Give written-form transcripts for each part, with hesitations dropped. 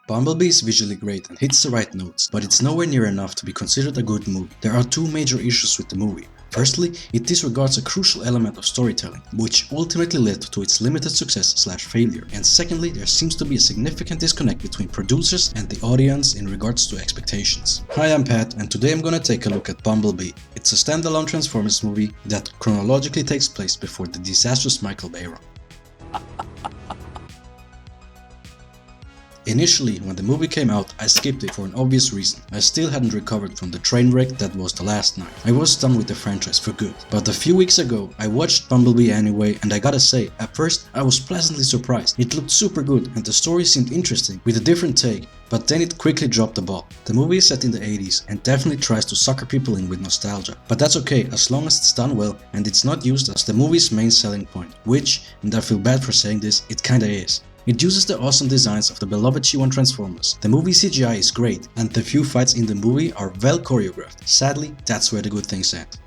Bumblebee is visually great and hits the right notes, but it's nowhere near enough to be considered a good movie. There are two major issues with the movie. Firstly, it disregards a crucial element of storytelling, which ultimately led to its limited success/failure. And secondly, there seems to be a significant disconnect between producers and the audience in regards to expectations. Hi, I'm Pat, and today I'm gonna take a look at Bumblebee. It's a standalone Transformers movie that chronologically takes place before the disastrous Michael Bay era. Initially, when the movie came out, I skipped it for an obvious reason. I still hadn't recovered from the train wreck that was The Last Night. I was done with the franchise for good. But a few weeks ago, I watched Bumblebee anyway, and I gotta say, at first I was pleasantly surprised. It looked super good and the story seemed interesting, with a different take, but then it quickly dropped the ball. The movie is set in the 80s and definitely tries to sucker people in with nostalgia. But that's okay as long as it's done well and it's not used as the movie's main selling point, which, and I feel bad for saying this, it kinda is. It uses the awesome designs of the beloved G1 Transformers. The movie CGI is great, and the few fights in the movie are well choreographed. Sadly, that's where the good things end.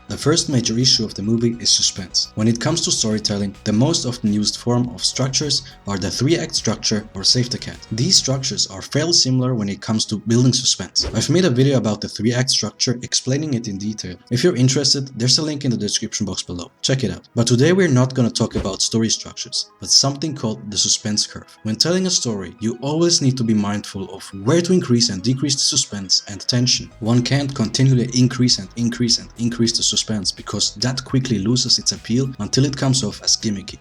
The first major issue of the movie is suspense. When it comes to storytelling, the most often used form of structures are the 3-act structure or safety cat. These structures are fairly similar when it comes to building suspense. I've made a video about the 3-act structure explaining it in detail. If you're interested, there's a link in the description box below. Check it out. But today we're not gonna talk about story structures, but something called the suspense curve. When telling a story, you always need to be mindful of where to increase and decrease the suspense and tension. One can't continually increase the suspense because that quickly loses its appeal until it comes off as gimmicky.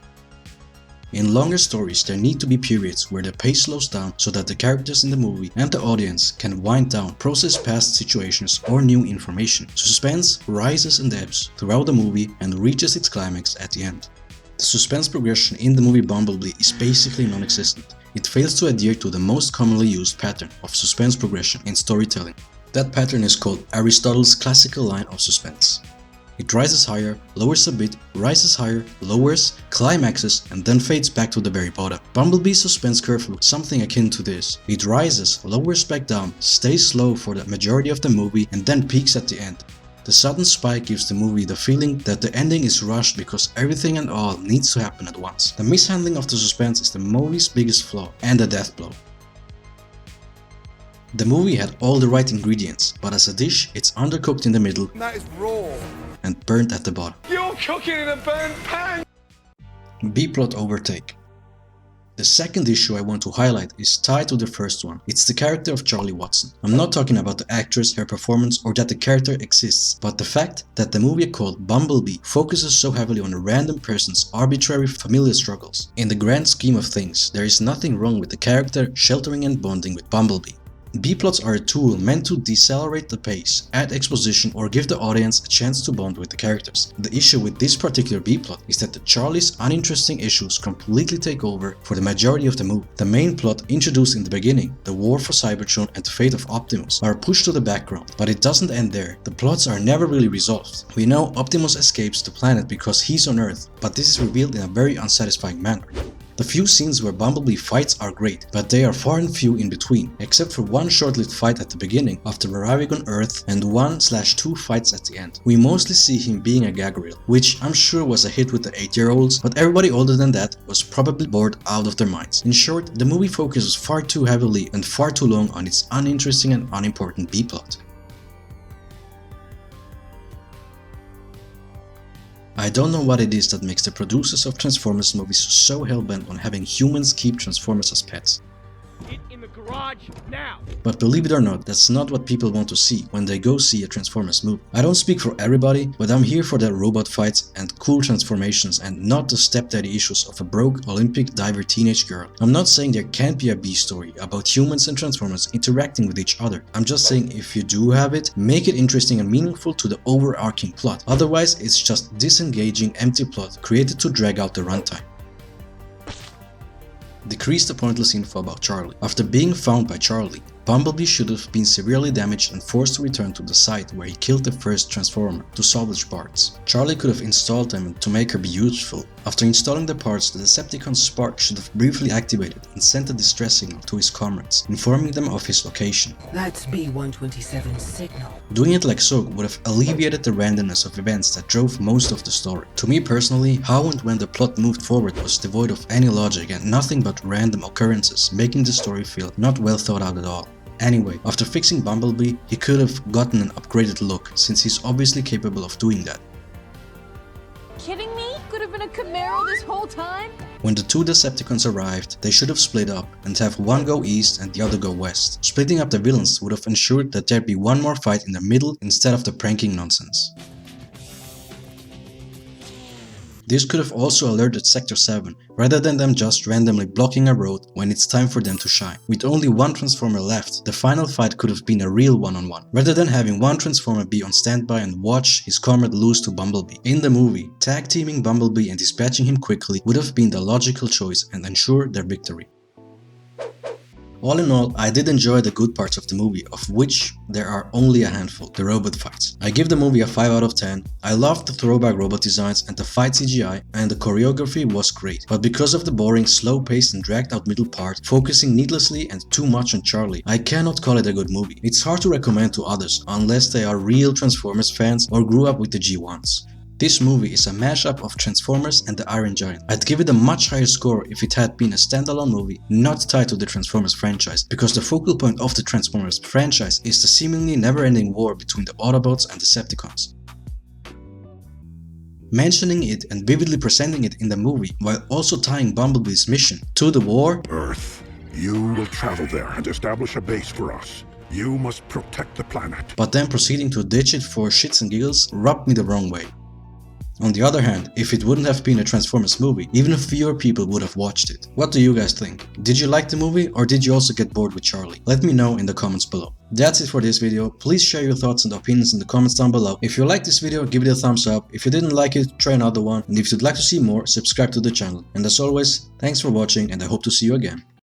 In longer stories, there need to be periods where the pace slows down so that the characters in the movie and the audience can wind down, process past situations or new information. Suspense rises and ebbs throughout the movie and reaches its climax at the end. The suspense progression in the movie Bumblebee is basically non-existent. It fails to adhere to the most commonly used pattern of suspense progression in storytelling. That pattern is called Aristotle's classical line of suspense. It rises higher, lowers a bit, rises higher, lowers, climaxes, and then fades back to the very bottom. Bumblebee's suspense curve looks something akin to this. It rises, lowers back down, stays slow for the majority of the movie, and then peaks at the end. The sudden spike gives the movie the feeling that the ending is rushed because everything and all needs to happen at once. The mishandling of the suspense is the movie's biggest flaw and a death blow. The movie had all the right ingredients, but as a dish, it's undercooked in the middle. That is raw. And burnt at the bottom. You're cooking in a burnt pan! B-plot overtake. The second issue I want to highlight is tied to the first one. It's the character of Charlie Watson. I'm not talking about the actress, her performance, or that the character exists, but the fact that the movie called Bumblebee focuses so heavily on a random person's arbitrary familial struggles. In the grand scheme of things, there is nothing wrong with the character sheltering and bonding with Bumblebee. B-plots are a tool meant to decelerate the pace, add exposition, or give the audience a chance to bond with the characters. The issue with this particular B-plot is that the Charlie's uninteresting issues completely take over for the majority of the movie. The main plot introduced in the beginning, the war for Cybertron and the fate of Optimus, are pushed to the background, but it doesn't end there. The plots are never really resolved. We know Optimus escapes the planet because he's on Earth, but this is revealed in a very unsatisfying manner. The few scenes where Bumblebee fights are great, but they are far and few in between, except for one short-lived fight at the beginning after arriving on Earth and 1/2 fights at the end. We mostly see him being a gag reel, which I'm sure was a hit with the 8-year-olds, but everybody older than that was probably bored out of their minds. In short, the movie focuses far too heavily and far too long on its uninteresting and unimportant B-plot. I don't know what it is that makes the producers of Transformers movies so hell-bent on having humans keep Transformers as pets. Get in the garage now! But believe it or not, that's not what people want to see when they go see a Transformers movie. I don't speak for everybody, but I'm here for the robot fights and cool transformations and not the stepdaddy issues of a broke Olympic diver teenage girl. I'm not saying there can't be a B-story about humans and Transformers interacting with each other. I'm just saying if you do have it, make it interesting and meaningful to the overarching plot. Otherwise, it's just disengaging empty plot created to drag out the runtime. Decrease the pointless info about Charlie. After being found by Charlie, Bumblebee should have been severely damaged and forced to return to the site where he killed the first Transformer to salvage parts. Charlie could have installed them to make her be useful, After installing the parts, the Decepticon's spark should have briefly activated and sent a distress signal to his comrades, informing them of his location. That's B-127's signal. Doing it like so would have alleviated the randomness of events that drove most of the story. To me personally, how and when the plot moved forward was devoid of any logic and nothing but random occurrences, making the story feel not well thought out at all. Anyway, after fixing Bumblebee, he could have gotten an upgraded look, since he's obviously capable of doing that. Kidding me? Could have been a Camaro this whole time? When the two Decepticons arrived, they should have split up and have one go east and the other go west. Splitting up the villains would have ensured that there'd be one more fight in the middle instead of the pranking nonsense. This could have also alerted Sector 7, rather than them just randomly blocking a road when it's time for them to shine. With only one Transformer left, the final fight could have been a real one-on-one, rather than having one Transformer be on standby and watch his comrade lose to Bumblebee. In the movie, tag teaming Bumblebee and dispatching him quickly would have been the logical choice and ensure their victory. All in all, I did enjoy the good parts of the movie, of which there are only a handful, the robot fights. I give the movie a 5 out of 10. I loved the throwback robot designs and the fight CGI, and the choreography was great. But because of the boring, slow-paced and dragged out middle part, focusing needlessly and too much on Charlie, I cannot call it a good movie. It's hard to recommend to others, unless they are real Transformers fans or grew up with the G1s. This movie is a mashup of Transformers and the Iron Giant. I'd give it a much higher score if it had been a standalone movie, not tied to the Transformers franchise, because the focal point of the Transformers franchise is the seemingly never-ending war between the Autobots and Decepticons. Mentioning it and vividly presenting it in the movie, while also tying Bumblebee's mission to the war. Earth, you will travel there and establish a base for us. You must protect the planet. But then proceeding to ditch it for shits and giggles rubbed me the wrong way. On the other hand, if it wouldn't have been a Transformers movie, even fewer people would have watched it. What do you guys think? Did you like the movie, or did you also get bored with Charlie? Let me know in the comments below. That's it for this video. Please share your thoughts and opinions in the comments down below. If you liked this video, give it a thumbs up. If you didn't like it, try another one. And if you'd like to see more, subscribe to the channel. And as always, thanks for watching, and I hope to see you again.